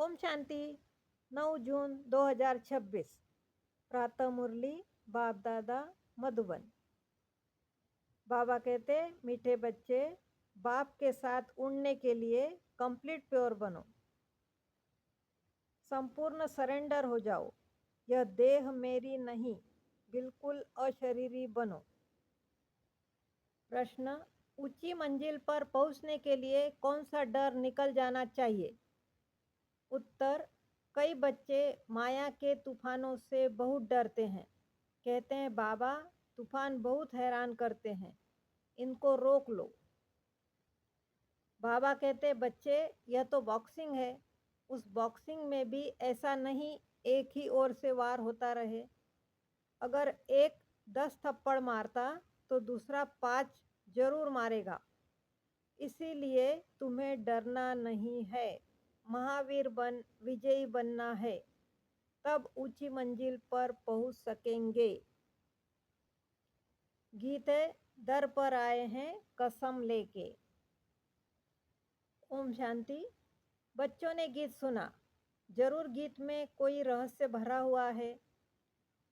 ओम शांति। 9 जून 2026। प्रातः मुरली बाप दादा मधुबन। बाबा कहते, मीठे बच्चे, बाप के साथ उड़ने के लिए कंप्लीट प्योर बनो, संपूर्ण सरेंडर हो जाओ। यह देह मेरी नहीं, बिल्कुल अशरीरी बनो। प्रश्न, ऊंची मंजिल पर पहुंचने के लिए कौन सा डर निकल जाना चाहिए? उत्तर, कई बच्चे माया के तूफानों से बहुत डरते हैं। कहते हैं, बाबा तूफान बहुत हैरान करते हैं, इनको रोक लो। बाबा कहते, बच्चे यह तो बॉक्सिंग है, उस बॉक्सिंग में भी ऐसा नहीं एक ही ओर से वार होता रहे। अगर एक 10 थप्पड़ मारता तो दूसरा 5 जरूर मारेगा। इसीलिए तुम्हें डरना नहीं है, महावीर बन विजयी बनना है, तब ऊंची मंजिल पर पहुंच सकेंगे। गीत है, दर पर आए हैं कसम लेके। ओम शांति। बच्चों ने गीत सुना, जरूर गीत में कोई रहस्य भरा हुआ है।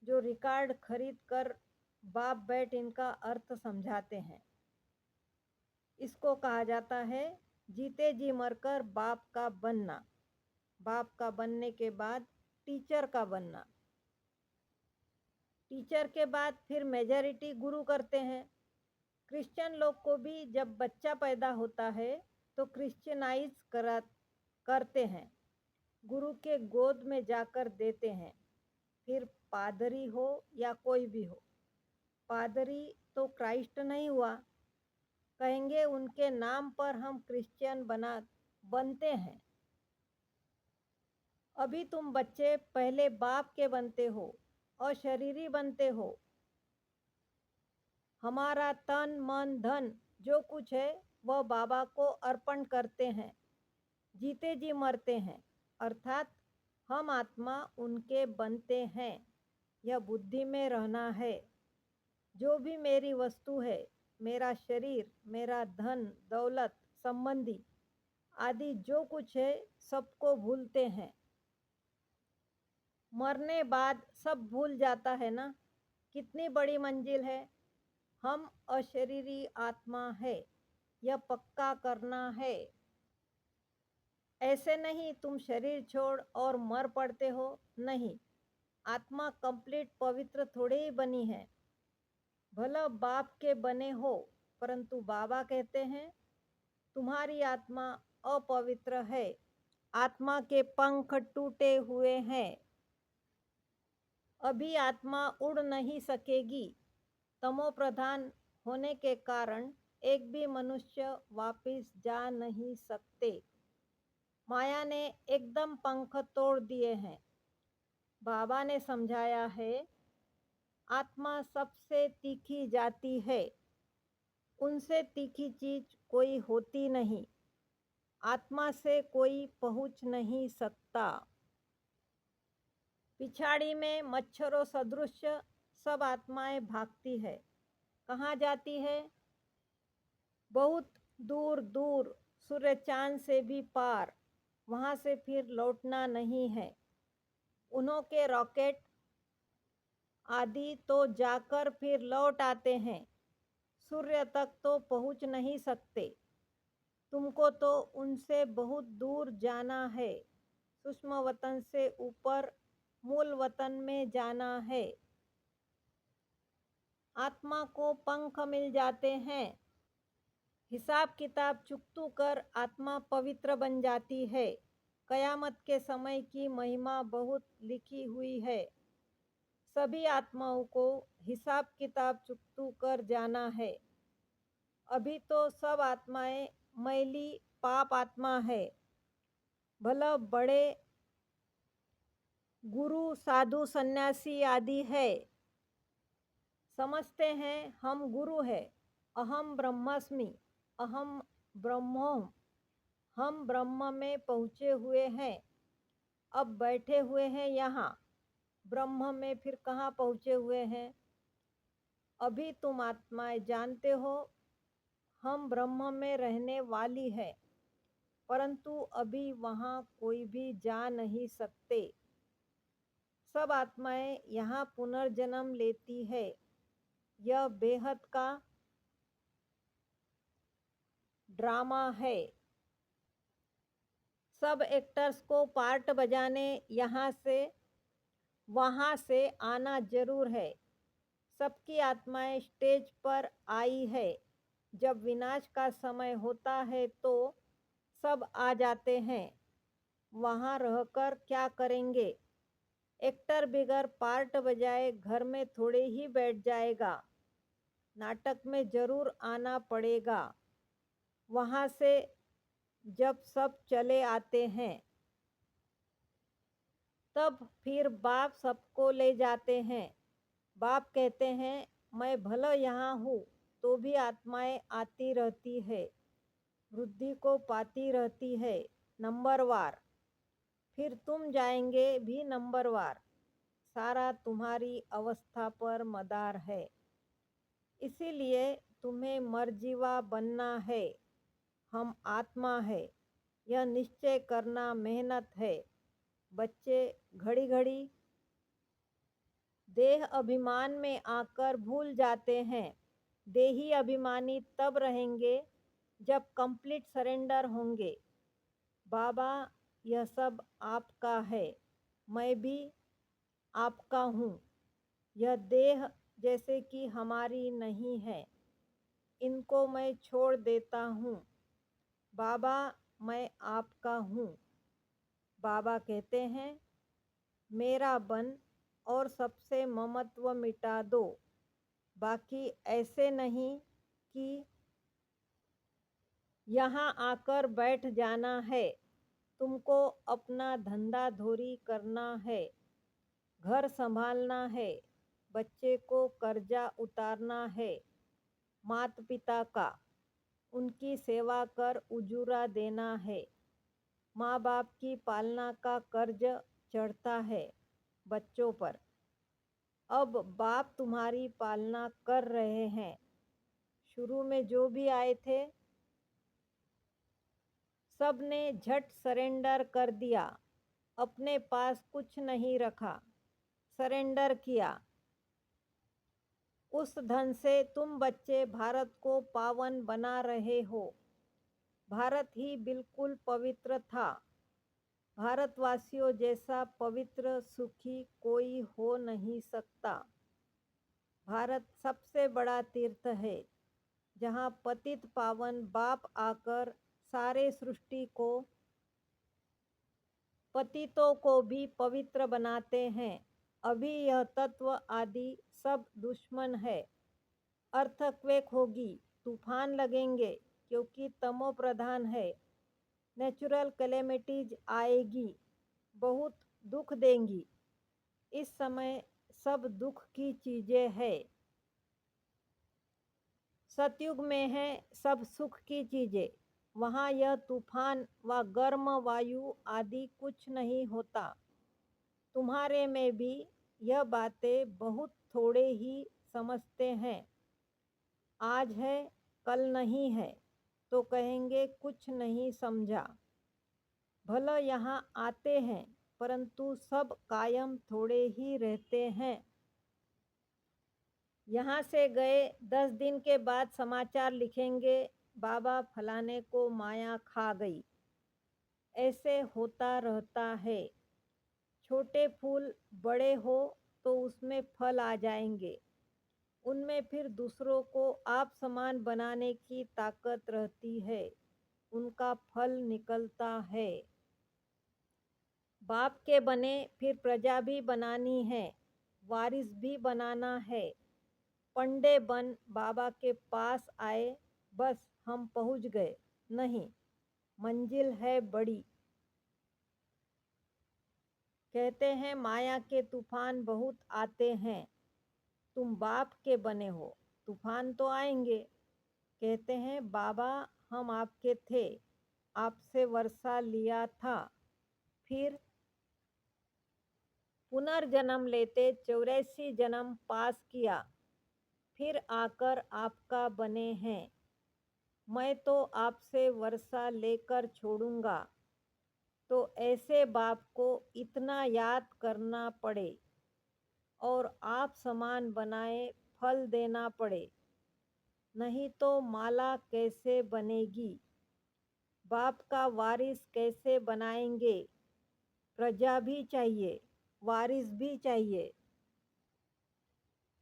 जो रिकॉर्ड खरीद कर बाप बैठ इनका अर्थ समझाते हैं। इसको कहा जाता है जीते जी मरकर बाप का बनना। बाप का बनने के बाद टीचर का बनना। टीचर के बाद फिर मेजॉरिटी गुरु करते हैं। क्रिश्चियन लोग को भी जब बच्चा पैदा होता है तो क्रिश्चियनाइज करते हैं, गुरु के गोद में जाकर देते हैं। फिर पादरी हो या कोई भी हो, पादरी तो क्राइस्ट नहीं हुआ। कहेंगे उनके नाम पर हम क्रिश्चियन बनते हैं। अभी तुम बच्चे पहले बाप के बनते हो और शरीरी बनते हो। हमारा तन मन धन जो कुछ है वह बाबा को अर्पण करते हैं, जीते जी मरते हैं, अर्थात हम आत्मा उनके बनते हैं। यह बुद्धि में रहना है। जो भी मेरी वस्तु है, मेरा शरीर, मेरा धन दौलत संबंधी आदि जो कुछ है, सबको भूलते हैं। मरने बाद सब भूल जाता है ना। कितनी बड़ी मंजिल है। हम अशरीरी आत्मा है, यह पक्का करना है। ऐसे नहीं तुम शरीर छोड़ और मर पड़ते हो, नहीं। आत्मा कंप्लीट पवित्र थोड़े ही बनी है। भला बाप के बने हो, परंतु बाबा कहते हैं तुम्हारी आत्मा अपवित्र है, आत्मा के पंख टूटे हुए हैं। अभी आत्मा उड़ नहीं सकेगी। तमो प्रधान होने के कारण एक भी मनुष्य वापस जा नहीं सकते। माया ने एकदम पंख तोड़ दिए हैं। बाबा ने समझाया है, आत्मा सबसे तीखी जाती है, उनसे तीखी चीज कोई होती नहीं। आत्मा से कोई पहुंच नहीं सकता। पिछाड़ी में मच्छरों सदृश सब आत्माएं भागती है। कहाँ जाती है? बहुत दूर दूर, सूर्य चांद से भी पार। वहाँ से फिर लौटना नहीं है। उन्हों के रॉकेट आदि तो जाकर फिर लौट आते हैं, सूर्य तक तो पहुँच नहीं सकते। तुमको तो उनसे बहुत दूर जाना है, सूक्ष्म वतन से ऊपर मूल वतन में जाना है। आत्मा को पंख मिल जाते हैं। हिसाब किताब चुकतू कर आत्मा पवित्र बन जाती है। कयामत के समय की महिमा बहुत लिखी हुई है। सभी आत्माओं को हिसाब किताब चुकतू कर जाना है। अभी तो सब आत्माएं मैली पाप आत्मा है। भला बड़े गुरु साधु सन्यासी आदि है, समझते हैं हम गुरु है। अहम ब्रह्मास्मि, अहम ब्रह्मोम। हम ब्रह्म में पहुँचे हुए हैं, अब बैठे हुए हैं यहाँ। ब्रह्म में फिर कहाँ पहुँचे हुए हैं? अभी तुम आत्माएं जानते हो हम ब्रह्म में रहने वाली है। परंतु अभी वहाँ कोई भी जा नहीं सकते। सब आत्माएं यहाँ पुनर्जन्म लेती है। यह बेहद का ड्रामा है। सब एक्टर्स को पार्ट बजाने यहाँ से वहाँ से आना जरूर है। सबकी आत्माएं स्टेज पर आई है। जब विनाश का समय होता है तो सब आ जाते हैं। वहाँ रहकर क्या करेंगे? एक्टर बिगर पार्ट बजाए घर में थोड़े ही बैठ जाएगा। नाटक में जरूर आना पड़ेगा। वहाँ से जब सब चले आते हैं तब फिर बाप सबको ले जाते हैं। बाप कहते हैं, मैं भला यहाँ हूँ तो भी आत्माएं आती रहती है, वृद्धि को पाती रहती है, नंबरवार। फिर तुम जाएंगे भी नंबरवार। सारा तुम्हारी अवस्था पर मदार है। इसीलिए तुम्हें मर्जीवा बनना है। हम आत्मा है, यह निश्चय करना मेहनत है। बच्चे घड़ी घड़ी देह अभिमान में आकर भूल जाते हैं। देही अभिमानी तब रहेंगे जब कंप्लीट सरेंडर होंगे। बाबा, यह सब आपका है, मैं भी आपका हूँ। यह देह जैसे कि हमारी नहीं है, इनको मैं छोड़ देता हूँ। बाबा, मैं आपका हूँ। बाबा कहते हैं, मेरा बन और सबसे ममत्व मिटा दो। बाकी ऐसे नहीं कि यहाँ आकर बैठ जाना है। तुमको अपना धंधा धोरी करना है, घर संभालना है, बच्चे को कर्जा उतारना है, माता पिता का, उनकी सेवा कर उजूरा देना है। माँ बाप की पालना का कर्ज चढ़ता है बच्चों पर। अब बाप तुम्हारी पालना कर रहे हैं। शुरू में जो भी आए थे सब ने झट सरेंडर कर दिया। अपने पास कुछ नहीं रखा, सरेंडर किया। उस धन से तुम बच्चे भारत को पावन बना रहे हो। भारत ही बिल्कुल पवित्र था। भारतवासियों जैसा पवित्र सुखी कोई हो नहीं सकता। भारत सबसे बड़ा तीर्थ है, जहाँ पतित पावन बाप आकर सारे सृष्टि को, पतितों को भी पवित्र बनाते हैं। अभी यह तत्व आदि सब दुश्मन है। अर्थक्वेक होगी, तूफान लगेंगे, क्योंकि तमो प्रधान है। नेचुरल कैलेमिटीज आएगी, बहुत दुख देंगी। इस समय सब दुख की चीजें हैं। सतयुग में है सब सुख की चीजें। वहाँ यह तूफान व गर्म वायु आदि कुछ नहीं होता। तुम्हारे में भी यह बातें बहुत थोड़े ही समझते हैं। आज है कल नहीं है तो कहेंगे कुछ नहीं समझा। भला यहाँ आते हैं परंतु सब कायम थोड़े ही रहते हैं। यहाँ से गए 10 दिन के बाद समाचार लिखेंगे, बाबा फलाने को माया खा गई। ऐसे होता रहता है। छोटे फूल बड़े हो तो उसमें फल आ जाएंगे। उनमें फिर दूसरों को आप समान बनाने की ताकत रहती है। उनका फल निकलता है। बाप के बने फिर प्रजा भी बनानी है, वारिस भी बनाना है। पंडे बन बाबा के पास आए, बस हम पहुँच गए, नहीं, मंजिल है बड़ी। कहते हैं माया के तूफान बहुत आते हैं। तुम बाप के बने हो, तूफान तो आएंगे। कहते हैं बाबा हम आपके थे, आपसे वर्षा लिया था, फिर पुनर्जन्म लेते 84 जन्म पास किया, फिर आकर आपका बने हैं। मैं तो आपसे वर्षा लेकर छोड़ूंगा। तो ऐसे बाप को इतना याद करना पड़े और आप समान बनाए फल देना पड़े, नहीं तो माला कैसे बनेगी? बाप का वारिस कैसे बनाएंगे? प्रजा भी चाहिए, वारिस भी चाहिए।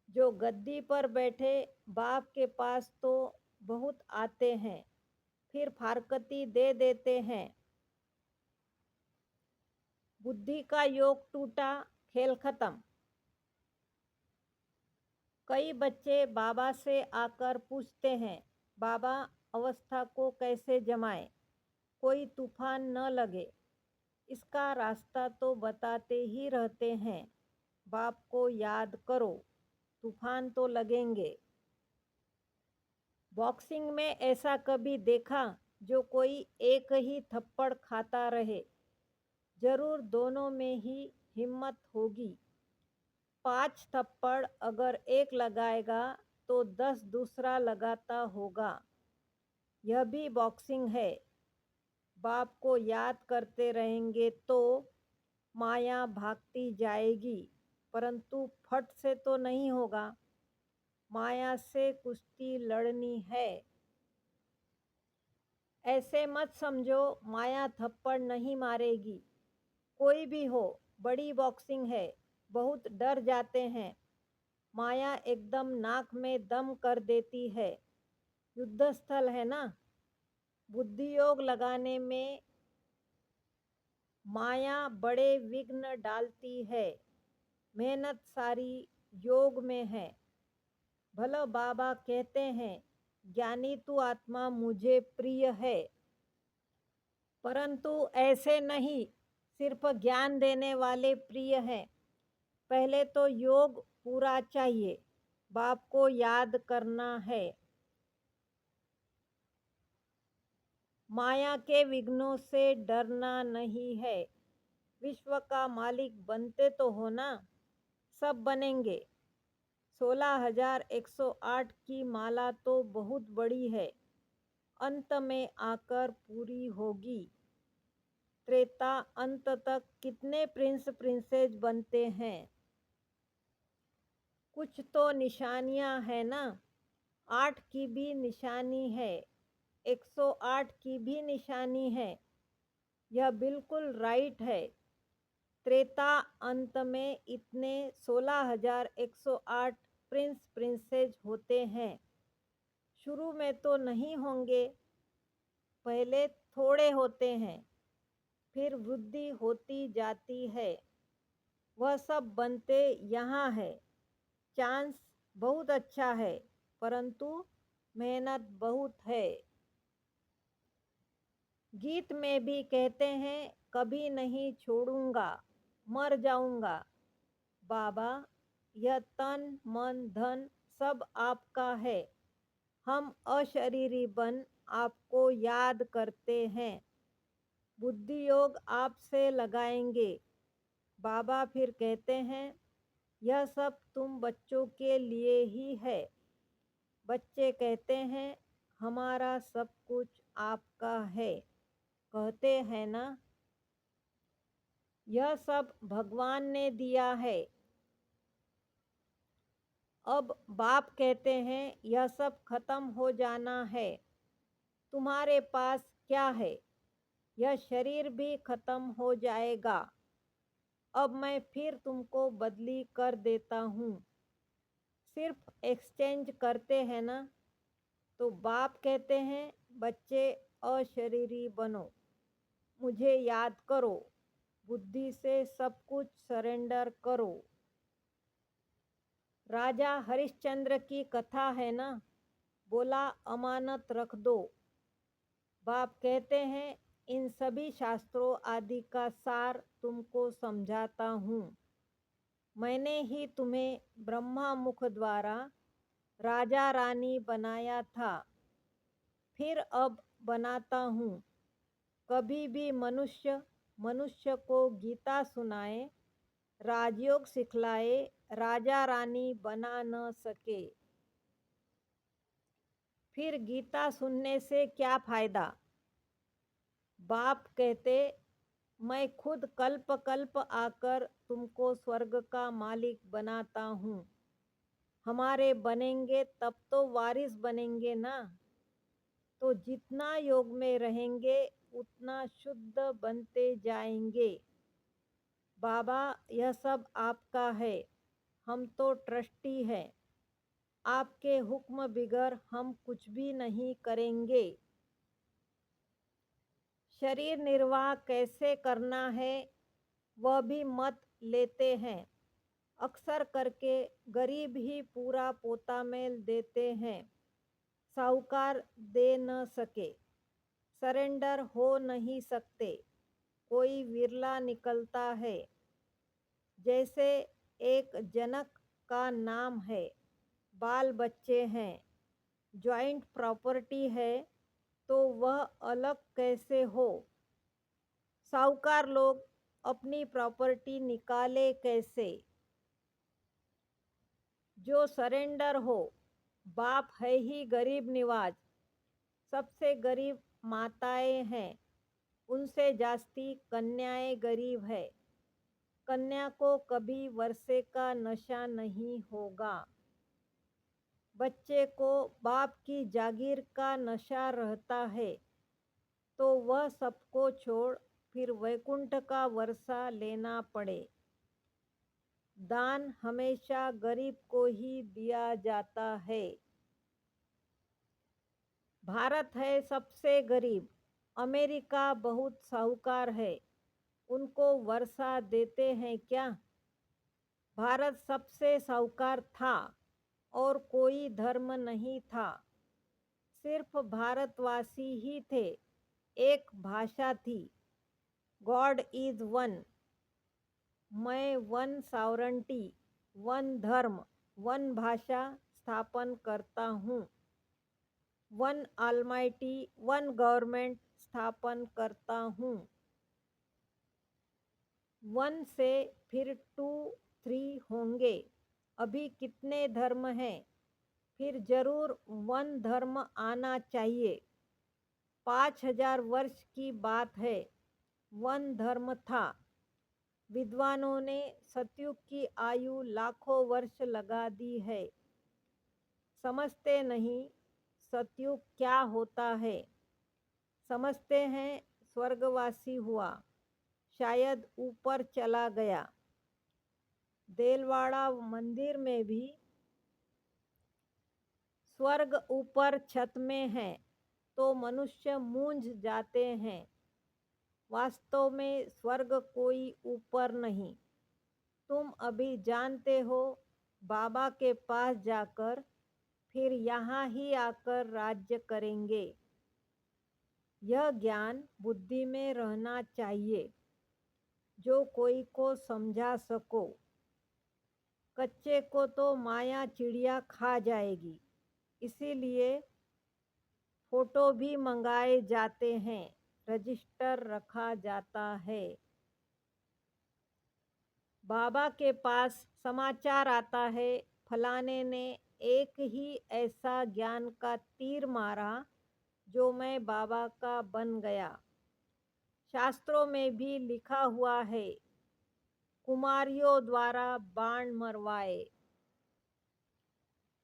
जो गद्दी पर बैठे बाप के पास तो बहुत आते हैं, फिर फारकती दे देते हैं। बुद्धि का योग टूटा, खेल खत्म। कई बच्चे बाबा से आकर पूछते हैं, बाबा अवस्था को कैसे जमाएं, कोई तूफान न लगे। इसका रास्ता तो बताते ही रहते हैं। बाप को याद करो, तूफान तो लगेंगे। बॉक्सिंग में ऐसा कभी देखा जो कोई एक ही थप्पड़ खाता रहे? जरूर दोनों में ही हिम्मत होगी। 5 थप्पड़ अगर एक लगाएगा तो 10 दूसरा लगाता होगा। यह भी बॉक्सिंग है। बाप को याद करते रहेंगे तो माया भागती जाएगी, परंतु फट से तो नहीं होगा। माया से कुश्ती लड़नी है। ऐसे मत समझो माया थप्पड़ नहीं मारेगी। कोई भी हो, बड़ी बॉक्सिंग है, बहुत डर जाते हैं। माया एकदम नाक में दम कर देती है। युद्ध स्थल है ना। बुद्धि योग लगाने में माया बड़े विघ्न डालती है। मेहनत सारी योग में है। भला बाबा कहते हैं, ज्ञानी तू आत्मा मुझे प्रिय है, परंतु ऐसे नहीं सिर्फ ज्ञान देने वाले प्रिय हैं। पहले तो योग पूरा चाहिए। बाप को याद करना है। माया के विघ्नों से डरना नहीं है। विश्व का मालिक बनते तो हो ना। सब बनेंगे। 16,108 की माला तो बहुत बड़ी है, अंत में आकर पूरी होगी। त्रेता अंत तक कितने प्रिंस प्रिंसेस बनते हैं? कुछ तो निशानियां है ना। 8 की भी निशानी है, 108 की भी निशानी है। यह बिल्कुल राइट है। त्रेता अंत में इतने 16,108 प्रिंस प्रिंसेस होते हैं। शुरू में तो नहीं होंगे, पहले थोड़े होते हैं, फिर वृद्धि होती जाती है। वह सब बनते यहाँ है। चांस बहुत अच्छा है, परंतु मेहनत बहुत है। गीत में भी कहते हैं, कभी नहीं छोड़ूंगा, मर जाऊंगा। बाबा, यह तन मन धन सब आपका है। हम अशरीरी बन आपको याद करते हैं। बुद्धि योग आपसे लगाएंगे। बाबा फिर कहते हैं, यह सब तुम बच्चों के लिए ही है। बच्चे कहते हैं, हमारा सब कुछ आपका है। कहते हैं ना, यह सब भगवान ने दिया है। अब बाप कहते हैं, यह सब खत्म हो जाना है। तुम्हारे पास क्या है? यह शरीर भी खत्म हो जाएगा। अब मैं फिर तुमको बदली कर देता हूँ। सिर्फ एक्सचेंज करते हैं ना। तो बाप कहते हैं, बच्चे अशरीरी बनो, मुझे याद करो, बुद्धि से सब कुछ सरेंडर करो। राजा हरिश्चंद्र की कथा है ना। बोला, अमानत रख दो। बाप कहते हैं, इन सभी शास्त्रों आदि का सार तुमको समझाता हूँ। मैंने ही तुम्हें ब्रह्मा मुख द्वारा राजा रानी बनाया था, फिर अब बनाता हूँ। कभी भी मनुष्य मनुष्य को गीता सुनाए, राजयोग सिखलाए, राजा रानी बना न सके। फिर गीता सुनने से क्या फायदा? बाप कहते, मैं खुद कल्प कल्प आकर तुमको स्वर्ग का मालिक बनाता हूँ। हमारे बनेंगे तब तो वारिस बनेंगे ना। तो जितना योग में रहेंगे उतना शुद्ध बनते जाएंगे। बाबा, यह सब आपका है, हम तो ट्रस्टी हैं। आपके हुक्म बिगर हम कुछ भी नहीं करेंगे। शरीर निर्वाह कैसे करना है वह भी मत लेते हैं। अक्सर करके गरीब ही पूरा पोता मेल देते हैं। साहूकार दे न सके, सरेंडर हो नहीं सकते, कोई विरला निकलता है। जैसे एक जनक का नाम है, बाल बच्चे हैं, जॉइंट प्रॉपर्टी है, तो वह अलग कैसे हो? साहूकार लोग अपनी प्रॉपर्टी निकाले कैसे? जो सरेंडर हो, बाप है ही गरीब निवाज। सबसे गरीब माताएं हैं, उनसे जास्ती कन्याएं गरीब है। कन्या को कभी वर्षे का नशा नहीं होगा। बच्चे को बाप की जागीर का नशा रहता है, तो वह सबको छोड़ फिर वैकुंठ का वर्षा लेना पड़े। दान हमेशा गरीब को ही दिया जाता है। भारत है सबसे गरीब, अमेरिका बहुत साहूकार है, उनको वर्षा देते हैं क्या? भारत सबसे साहूकार था और कोई धर्म नहीं था, सिर्फ भारतवासी ही थे। एक भाषा थी, गॉड इज वन। मैं वन सॉवरेंटी, वन धर्म, वन भाषा स्थापन करता हूँ। वन ऑलमाइटी, वन गवर्नमेंट स्थापन करता हूँ। वन से फिर 2, 3 होंगे। अभी कितने धर्म हैं? फिर जरूर वन धर्म आना चाहिए। 5000 वर्ष की बात है, वन धर्म था। विद्वानों ने सतयुग की आयु लाखों वर्ष लगा दी है। समझते नहीं सतयुग क्या होता है। समझते हैं स्वर्गवासी हुआ, शायद ऊपर चला गया। देलवाड़ा मंदिर में भी स्वर्ग ऊपर छत में है, तो मनुष्य मूंझ जाते हैं। वास्तव में स्वर्ग कोई ऊपर नहीं। तुम अभी जानते हो, बाबा के पास जाकर फिर यहाँ ही आकर राज्य करेंगे। यह ज्ञान बुद्धि में रहना चाहिए, जो कोई को समझा सको। कच्चे को तो माया चिड़िया खा जाएगी, इसीलिए फोटो भी मंगाए जाते हैं, रजिस्टर रखा जाता है। बाबा के पास समाचार आता है, फलाने ने एक ही ऐसा ज्ञान का तीर मारा जो मैं बाबा का बन गया। शास्त्रों में भी लिखा हुआ है, कुमारियों द्वारा बाण मरवाए।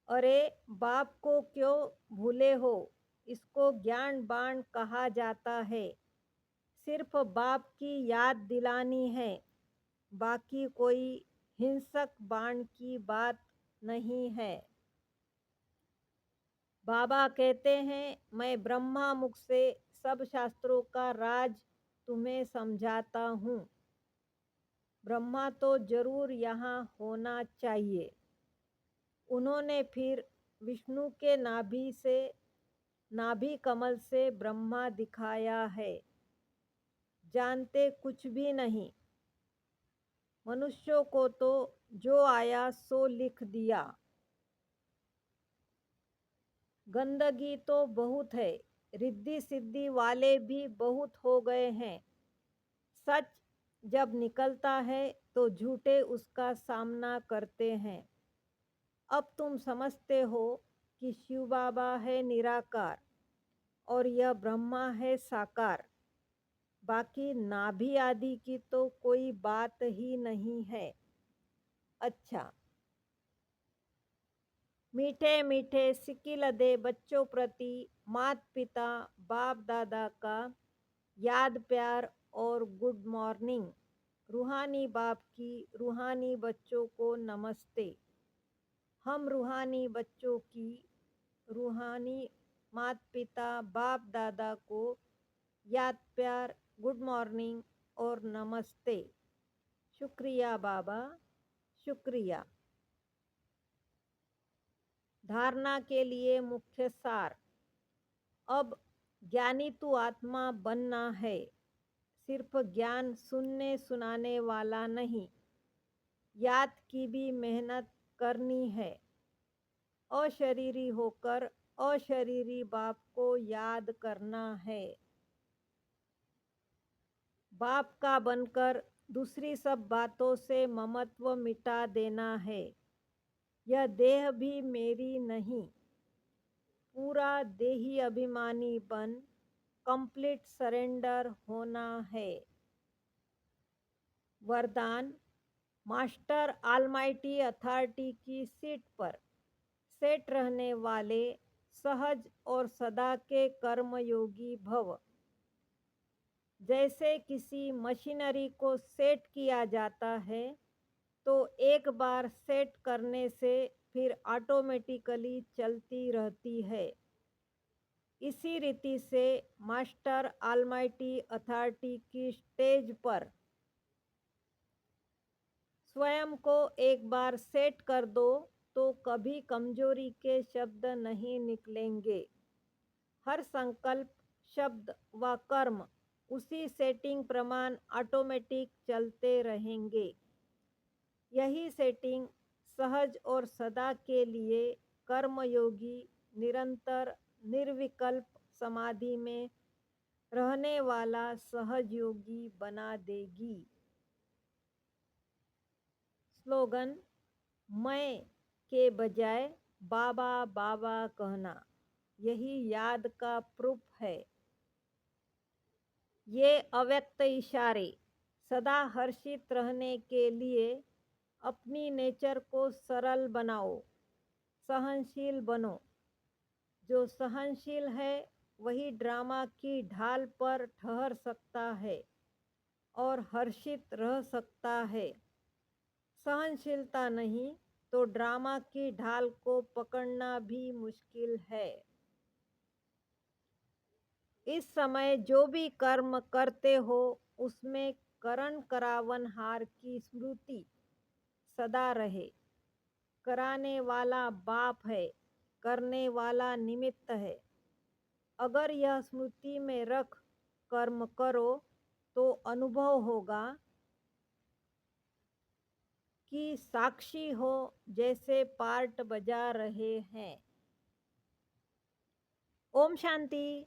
अरे बाप को क्यों भूले हो? इसको ज्ञान बाण कहा जाता है। सिर्फ बाप की याद दिलानी है, बाकी कोई हिंसक बाण की बात नहीं है। बाबा कहते हैं, मैं ब्रह्मा मुख से सब शास्त्रों का राज तुम्हें समझाता हूँ। ब्रह्मा तो जरूर यहाँ होना चाहिए। उन्होंने फिर विष्णु के नाभि कमल से ब्रह्मा दिखाया है। जानते कुछ भी नहीं। मनुष्यों को तो जो आया सो लिख दिया। गंदगी तो बहुत है, रिद्धि सिद्धि वाले भी बहुत हो गए हैं। सच जब निकलता है तो झूठे उसका सामना करते हैं। अब तुम समझते हो, कि शिव बाबा है निराकार और यह ब्रह्मा है साकार। बाकी नाभि आदि की तो कोई बात ही नहीं है। अच्छा, मीठे मीठे सिकिलदे बच्चों प्रति मात पिता बाप दादा का याद प्यार और गुड मॉर्निंग। रूहानी बाप की रूहानी बच्चों को नमस्ते। हम रूहानी बच्चों की रूहानी मात पिता बाप दादा को याद प्यार गुड मॉर्निंग और नमस्ते। शुक्रिया बाबा, शुक्रिया। धारणा के लिए मुख्य सार। अब ज्ञानी तू आत्मा बनना है, सिर्फ ज्ञान सुनने सुनाने वाला नहीं, याद की भी मेहनत करनी है। अशरीरी होकर अशरीरी बाप को याद करना है। बाप का बनकर दूसरी सब बातों से ममत्व मिटा देना है। यह देह भी मेरी नहीं, पूरा देही अभिमानी बन कंप्लीट सरेंडर होना है। वरदान, मास्टर ऑलमाइटी अथॉरिटी की सीट पर सेट रहने वाले सहज और सदा के कर्मयोगी भव। जैसे किसी मशीनरी को सेट किया जाता है तो एक बार सेट करने से फिर ऑटोमेटिकली चलती रहती है। इसी रीति से मास्टर ऑलमाइटी अथॉरिटी की स्टेज पर स्वयं को एक बार सेट कर दो तो कभी कमजोरी के शब्द नहीं निकलेंगे। हर संकल्प शब्द व कर्म उसी सेटिंग प्रमाण ऑटोमेटिक चलते रहेंगे। यही सेटिंग सहज और सदा के लिए कर्मयोगी निरंतर निर्विकल्प समाधि में रहने वाला सहज योगी बना देगी। स्लोगन, मैं के बजाय बाबा बाबा कहना, यही याद का प्रूफ है। ये अव्यक्त इशारे सदा हर्षित रहने के लिए अपनी नेचर को सरल बनाओ, सहनशील बनो। जो सहनशील है वही ड्रामा की ढाल पर ठहर सकता है और हर्षित रह सकता है। सहनशीलता नहीं तो ड्रामा की ढाल को पकड़ना भी मुश्किल है। इस समय जो भी कर्म करते हो उसमें करण करावनहार की स्मृति सदा रहे। कराने वाला बाप है, करने वाला निमित्त है। अगर यह स्मृति में रख कर्म करो तो अनुभव होगा कि साक्षी हो जैसे पार्ट बजा रहे हैं। ओम शांति।